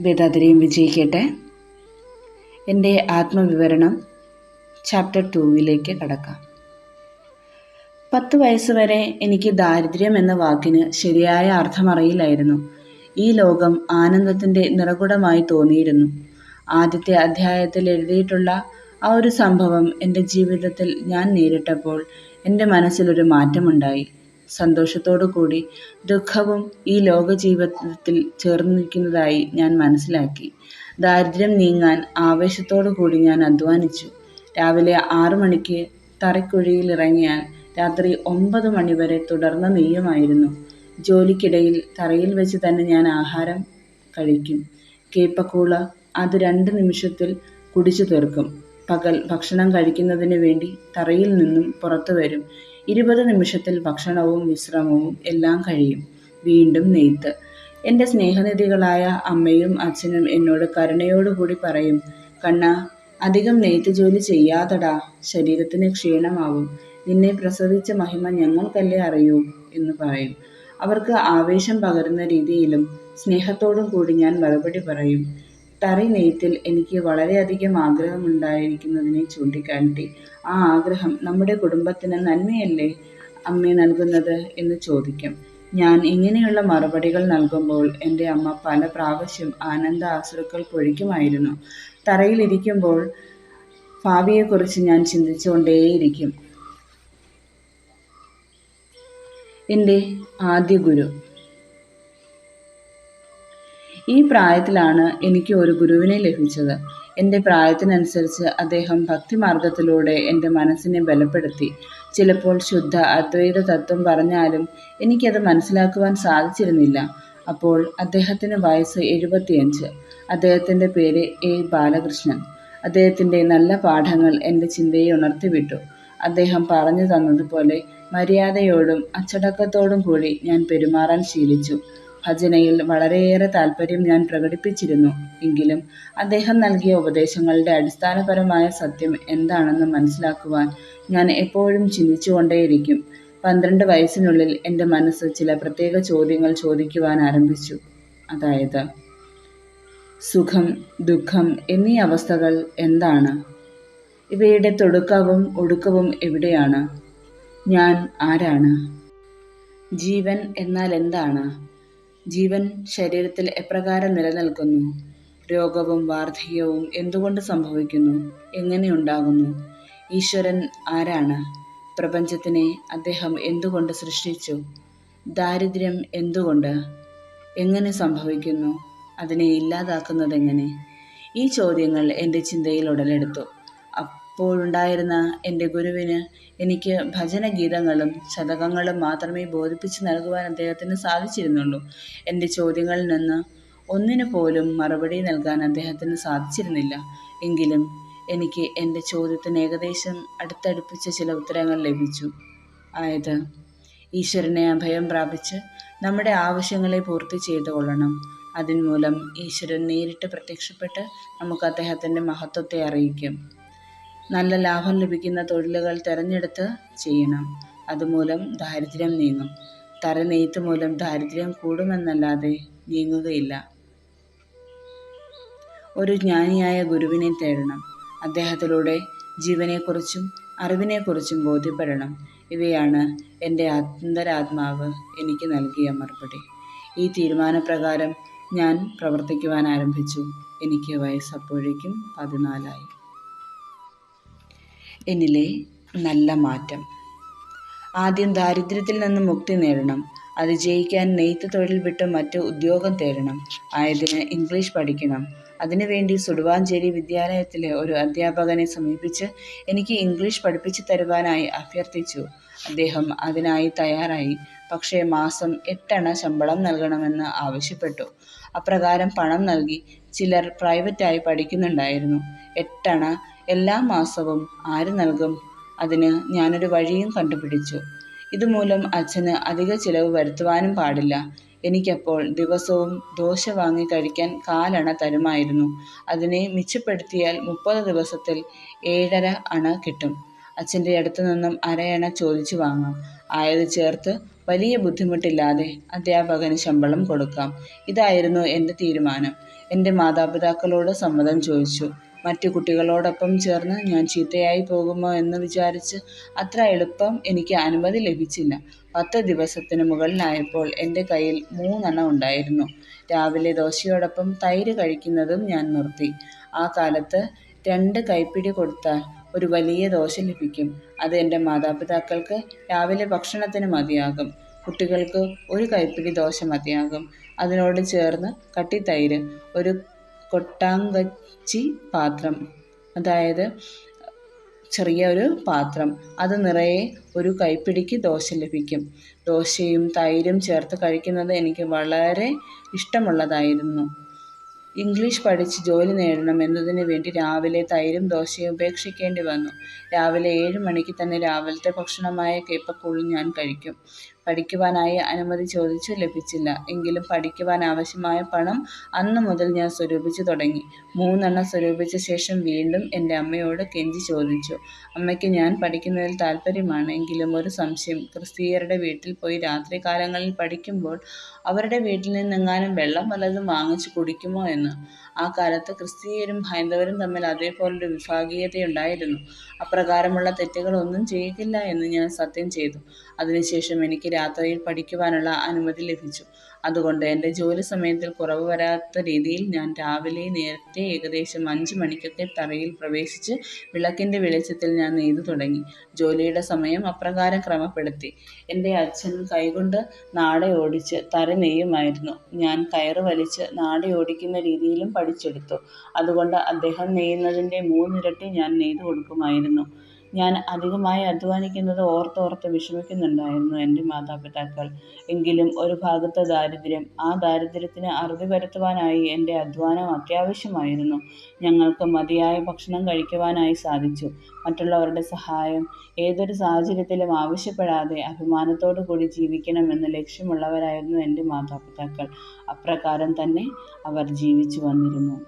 വേദാതിരിയും വിജയിക്കട്ടെ. എൻ്റെ ആത്മവിവരണം ചാപ്റ്റർ 2 കടക്കാം. 10 വയസ്സുവരെ എനിക്ക് ദാരിദ്ര്യം എന്ന വാക്കിന് ശരിയായ അർത്ഥമറിയില്ലായിരുന്നു. ഈ ലോകം ആനന്ദത്തിൻ്റെ നിറകുടമായി തോന്നിയിരുന്നു. ആദ്യത്തെ അധ്യായത്തിൽ എഴുതിയിട്ടുള്ള ആ ഒരു സംഭവം എൻ്റെ ജീവിതത്തിൽ ഞാൻ നേരിട്ടപ്പോൾ എൻ്റെ മനസ്സിലൊരു മാറ്റമുണ്ടായി. സന്തോഷത്തോടു കൂടി ദുഃഖവും ഈ ലോക ജീവിതത്തിൽ ചേർന്നിരിക്കുന്നതായി ഞാൻ മനസ്സിലാക്കി. ദാരിദ്ര്യം നീങ്ങാൻ ആവേശത്തോടു കൂടി ഞാൻ അധ്വാനിച്ചു. രാവിലെ 6 മണിക്ക് തറയ്ക്കുഴിയിൽ ഇറങ്ങിയാൽ രാത്രി 9 മണിവരെ തുടർന്ന് നെയ്യുമായിരുന്നു. ജോലിക്കിടയിൽ തറയിൽ വെച്ച് തന്നെ ഞാൻ ആഹാരം കഴിക്കും. കേപ്പക്കൂള അത് 2 നിമിഷത്തിൽ കുടിച്ചു തീർക്കും. പകൽ ഭക്ഷണം കഴിക്കുന്നതിന് വേണ്ടി തറയിൽ നിന്നും പുറത്തു വരും. 20 നിമിഷത്തിൽ ഭക്ഷണവും വിശ്രമവും എല്ലാം കഴിയും. വീണ്ടും നെയ്ത്ത്. എൻ്റെ സ്നേഹനിധികളായ അമ്മയും അച്ഛനും എന്നോട് കരുണയോടുകൂടി പറയും, കണ്ണാ, അധികം നെയ്ത്ത് ജോലി ചെയ്യാതടാ, ശരീരത്തിന് ക്ഷീണമാവും. നിന്നെ പ്രസവിച്ച മഹിമ ഞങ്ങൾക്കല്ലേ അറിയൂ എന്ന് പറയും. അവർക്ക് ആവേശം പകരുന്ന രീതിയിലും സ്നേഹത്തോടും കൂടി ഞാൻ മറുപടി പറയും. തറി നെയ്ത്തിൽ എനിക്ക് വളരെയധികം ആഗ്രഹമുണ്ടായിരിക്കുന്നതിനെ ചൂണ്ടിക്കാട്ടി, ആ ആഗ്രഹം നമ്മുടെ കുടുംബത്തിന് നന്മയല്ലേ അമ്മേ നൽകുന്നത് എന്ന് ചോദിക്കും. ഞാൻ ഇങ്ങനെയുള്ള മറുപടികൾ നൽകുമ്പോൾ എൻ്റെ അമ്മ പല പ്രാവശ്യം ആനന്ദ അശ്രുക്കൾ പൊഴിക്കുമായിരുന്നു. തറയിലിരിക്കുമ്പോൾ ഭാവിയെക്കുറിച്ച് ഞാൻ ചിന്തിച്ചുകൊണ്ടേയിരിക്കും. എൻ്റെ ആദ്യ ഗുരു. ഈ പ്രായത്തിലാണ് എനിക്ക് ഒരു ഗുരുവിനെ ലഭിച്ചത്. എൻ്റെ പ്രായത്തിനനുസരിച്ച് അദ്ദേഹം ഭക്തിമാർഗത്തിലൂടെ എൻ്റെ മനസ്സിനെ ബലപ്പെടുത്തി. ചിലപ്പോൾ ശുദ്ധ അദ്വൈത തത്വം പറഞ്ഞാലും എനിക്കത് മനസ്സിലാക്കുവാൻ സാധിച്ചിരുന്നില്ല. അപ്പോൾ അദ്ദേഹത്തിന് വയസ്സ് 75. അദ്ദേഹത്തിൻ്റെ പേര് എ. ബാലകൃഷ്ണൻ. അദ്ദേഹത്തിൻ്റെ നല്ല പാഠങ്ങൾ എൻ്റെ ചിന്തയെ ഉണർത്തിവിട്ടു. അദ്ദേഹം പറഞ്ഞു തന്നതുപോലെ മര്യാദയോടും അച്ചടക്കത്തോടും കൂടി ഞാൻ പെരുമാറാൻ ശീലിച്ചു. ഭജനയിൽ വളരെയേറെ താല്പര്യം ഞാൻ പ്രകടിപ്പിച്ചിരുന്നു. എങ്കിലും അദ്ദേഹം നൽകിയ ഉപദേശങ്ങളുടെ അടിസ്ഥാനപരമായ സത്യം എന്താണെന്ന് മനസ്സിലാക്കുവാൻ ഞാൻ എപ്പോഴും ചിന്തിച്ചുകൊണ്ടേയിരിക്കും. 12 വയസ്സിനുള്ളിൽ എൻ്റെ മനസ്സ് ചില പ്രത്യേക ചോദ്യങ്ങൾ ചോദിക്കുവാൻ ആരംഭിച്ചു. അതായത്, സുഖം, ദുഃഖം എന്നീ അവസ്ഥകൾ എന്താണ്? ഇവയുടെ തുടക്കവും ഒടുക്കവും എവിടെയാണ്? ഞാൻ ആരാണ്? ജീവൻ എന്നാൽ എന്താണ്? ജീവൻ ശരീരത്തിൽ എപ്രകാരം നിലനിൽക്കുന്നു? രോഗവും വാർദ്ധക്യവും എന്തുകൊണ്ട് സംഭവിക്കുന്നു? എങ്ങനെ ഉണ്ടാകുന്നു? ഈശ്വരൻ ആരാണ്? പ്രപഞ്ചത്തിനെ അദ്ദേഹം എന്തുകൊണ്ട് സൃഷ്ടിച്ചു? ദാരിദ്ര്യം എന്തുകൊണ്ട്? എങ്ങനെ സംഭവിക്കുന്നു? അതിനെ ഇല്ലാതാക്കുന്നതെങ്ങനെ? ഈ ചോദ്യങ്ങൾ എൻ്റെ ചിന്തയിൽ ഉടലെടുത്തു. അപ്പോഴുണ്ടായിരുന്ന എൻ്റെ ഗുരുവിന് എനിക്ക് ഭജനഗീതങ്ങളും ശതകങ്ങളും മാത്രമേ ബോധിപ്പിച്ചു നൽകുവാൻ അദ്ദേഹത്തിന് സാധിച്ചിരുന്നുള്ളൂ. എൻ്റെ ചോദ്യങ്ങളിൽ നിന്ന് ഒന്നിനു പോലും മറുപടി നൽകാൻ അദ്ദേഹത്തിന് സാധിച്ചിരുന്നില്ല. എങ്കിലും എനിക്ക് എൻ്റെ ചോദ്യത്തിന് ഏകദേശം അടുത്തടുപ്പിച്ച ചില ഉത്തരങ്ങൾ ലഭിച്ചു. ആയത്, ഈശ്വരനെ അഭയം പ്രാപിച്ച് നമ്മുടെ ആവശ്യങ്ങളെ പൂർത്തി ചെയ്തു കൊള്ളണം. അതിൻമൂലം ഈശ്വരൻ നേരിട്ട് പ്രത്യക്ഷപ്പെട്ട് നമുക്ക് അദ്ദേഹത്തിൻ്റെ മഹത്വത്തെ അറിയിക്കും. നല്ല ലാഭം ലഭിക്കുന്ന തൊഴിലുകൾ തിരഞ്ഞെടുത്ത് ചെയ്യണം. അതുമൂലം ദാരിദ്ര്യം നീങ്ങും. തറ നെയ്ത്ത് മൂലം ദാരിദ്ര്യം കൂടുമെന്നല്ലാതെ നീങ്ങുകയില്ല. ഒരു ജ്ഞാനിയായ ഗുരുവിനെ തേടണം. അദ്ദേഹത്തിലൂടെ ജീവനെക്കുറിച്ചും അറിവിനെക്കുറിച്ചും ബോധ്യപ്പെടണം. ഇവയാണ് എൻ്റെ അന്തരാത്മാവ് എനിക്ക് നൽകിയ മറുപടി. ഈ തീരുമാനപ്രകാരം ഞാൻ പ്രവർത്തിക്കുവാൻ ആരംഭിച്ചു. എനിക്ക് വയസ്സപ്പോഴേക്കും 14 എന്നിലെ നല്ല മാറ്റം. ആദ്യം ദാരിദ്ര്യത്തിൽ നിന്ന് മുക്തി നേടണം. അത് ജയിക്കാൻ നെയ്ത്ത് തൊഴിൽ വിട്ട് മറ്റ് ഉദ്യോഗം തേടണം. ആയതിന് ഇംഗ്ലീഷ് പഠിക്കണം. അതിനുവേണ്ടി സുടുവാഞ്ചേരി വിദ്യാലയത്തിലെ ഒരു അധ്യാപകനെ സമീപിച്ച് എനിക്ക് ഇംഗ്ലീഷ് പഠിപ്പിച്ചു തരുവാനായി അഭ്യർത്ഥിച്ചു. അദ്ദേഹം അതിനായി തയ്യാറായി. പക്ഷേ മാസം 8 അണ ശമ്പളം നൽകണമെന്ന് ആവശ്യപ്പെട്ടു. അപ്രകാരം പണം നൽകി ചിലർ പ്രൈവറ്റായി പഠിക്കുന്നുണ്ടായിരുന്നു. 8 അണ എല്ലാ മാസവും ആര് നൽകും? അതിന് ഞാനൊരു വഴിയും കണ്ടുപിടിച്ചു. ഇതുമൂലം അച്ഛന് അധിക ചിലവ് വരുത്തുവാനും പാടില്ല. എനിക്കപ്പോൾ ദിവസവും ദോശ വാങ്ങി കഴിക്കാൻ 4 അണ തരുമായിരുന്നു. അതിനെ മിച്ചപ്പെടുത്തിയാൽ 30 ദിവസത്തിൽ 7.5 അണ കിട്ടും. അച്ഛൻ്റെ അടുത്തു നിന്നും അരയണ ചോദിച്ചു വാങ്ങാം. ആയത് ചേർത്ത് വലിയ ബുദ്ധിമുട്ടില്ലാതെ അധ്യാപകന് ശമ്പളം കൊടുക്കാം. ഇതായിരുന്നു എൻ്റെ തീരുമാനം. എൻ്റെ മാതാപിതാക്കളോട് സമ്മതം ചോദിച്ചു. മറ്റു കുട്ടികളോടൊപ്പം ചേർന്ന് ഞാൻ ചീത്തയായി പോകുമോ എന്ന് വിചാരിച്ച് അത്ര എളുപ്പം എനിക്ക് അനുമതി ലഭിച്ചില്ല. 10 ദിവസത്തിന് മുകളിലായപ്പോൾ എൻ്റെ കയ്യിൽ 3 ഉണ്ടായിരുന്നു. രാവിലെ ദോശയോടൊപ്പം തൈര് കഴിക്കുന്നതും ഞാൻ നിർത്തി. ആ കാലത്ത് 2 കൈപ്പിടി കൊടുത്താൽ ഒരു വലിയ ദോശ ലഭിക്കും. അത് എൻ്റെ മാതാപിതാക്കൾക്ക് രാവിലെ ഭക്ഷണത്തിന് മതിയാകും. കുട്ടികൾക്ക് 1 കൈപ്പിടി ദോശ മതിയാകും. അതിനോട് ചേർന്ന് കട്ടിത്തൈര്, ഒരു കൊട്ടാങ്കച്ചി പാത്രം, അതായത് ചെറിയ ഒരു പാത്രം, അത് നിറയെ 1 കൈപ്പിടിക്ക് ദോശ ലഭിക്കും. ദോശയും തൈരും ചേർത്ത് കഴിക്കുന്നത് എനിക്ക് വളരെ ഇഷ്ടമുള്ളതായിരുന്നു. ഇംഗ്ലീഷ് പഠിച്ച് ജോലി നേടണം എന്നതിനു വേണ്ടി രാവിലെ തൈരും ദോശയും ഉപേക്ഷിക്കേണ്ടി വന്നു. രാവിലെ 7 മണിക്ക് തന്നെ രാവിലത്തെ ഭക്ഷണമായ കേപ്പക്കൂഴ് ഞാൻ കഴിക്കും. പഠിക്കുവാനായി അനുമതി ചോദിച്ചു, ലഭിച്ചില്ല. എങ്കിലും പഠിക്കുവാൻ ആവശ്യമായ പണം അന്നു മുതൽ ഞാൻ സ്വരൂപിച്ചു തുടങ്ങി. 3 സ്വരൂപിച്ച ശേഷം വീണ്ടും എൻ്റെ അമ്മയോട് കെഞ്ചി ചോദിച്ചു. അമ്മയ്ക്ക് ഞാൻ പഠിക്കുന്നതിൽ താല്പര്യമാണ്. എങ്കിലും ഒരു സംശയം. ക്രിസ്തീയരുടെ വീട്ടിൽ പോയി രാത്രികാലങ്ങളിൽ പഠിക്കുമ്പോൾ അവരുടെ വീട്ടിൽ നിന്നെങ്ങാനും വെള്ളം വല്ലതും വാങ്ങിച്ചു കുടിക്കുമോ എന്ന്. ആ കാലത്ത് ക്രിസ്തീയരും ഹൈന്ദവരും തമ്മിൽ അതേപോലൊരു വിഭാഗീയതയുണ്ടായിരുന്നു. അപ്രകാരമുള്ള തെറ്റുകളൊന്നും ചെയ്യില്ല എന്ന് ഞാൻ സത്യം ചെയ്തു. അതിനുശേഷം എനിക്ക് രാത്രിയിൽ പഠിക്കുവാനുള്ള അനുമതി ലഭിച്ചു. അതുകൊണ്ട് എൻ്റെ ജോലി സമയത്തിൽ കുറവ് വരാത്ത രീതിയിൽ ഞാൻ രാവിലെ നേരത്തെ ഏകദേശം 5 മണിക്കൊക്കെ തറയിൽ പ്രവേശിച്ച് വിളക്കിൻ്റെ വെളിച്ചത്തിൽ ഞാൻ നെയ്തു തുടങ്ങി. ജോലിയുടെ സമയം അപ്രകാരം ക്രമപ്പെടുത്തി. എൻ്റെ അച്ഛൻ കൈകൊണ്ട് നാട ഓടിച്ച് തറ നെയ്യുമായിരുന്നു. ഞാൻ കയറ് വലിച്ച് നാട ഓടിക്കുന്ന രീതിയിലും പഠിച്ചെടുത്തു. അതുകൊണ്ട് അദ്ദേഹം നെയ്യുന്നതിൻ്റെ 3 ഇരട്ടി ഞാൻ നെയ്തു കൊടുക്കുമായിരുന്നു. ഞാൻ അധികമായി അധ്വാനിക്കുന്നത് ഓർത്തോർത്ത് വിഷമിക്കുന്നുണ്ടായിരുന്നു എൻ്റെ മാതാപിതാക്കൾ. എങ്കിലും ഒരു ഭാഗത്ത് ദാരിദ്ര്യം. ആ ദാരിദ്ര്യത്തിന് അറുതി വരുത്തുവാനായി എൻ്റെ അധ്വാനം അത്യാവശ്യമായിരുന്നു. ഞങ്ങൾക്ക് മതിയായ ഭക്ഷണം കഴിക്കുവാനായി സാധിച്ചു. മറ്റുള്ളവരുടെ സഹായം ഏതൊരു സാഹചര്യത്തിലും ആവശ്യപ്പെടാതെ അഭിമാനത്തോടു കൂടി ജീവിക്കണമെന്ന് ലക്ഷ്യമുള്ളവരായിരുന്നു എൻ്റെ മാതാപിതാക്കൾ. അപ്രകാരം തന്നെ അവർ ജീവിച്ചു വന്നിരുന്നു.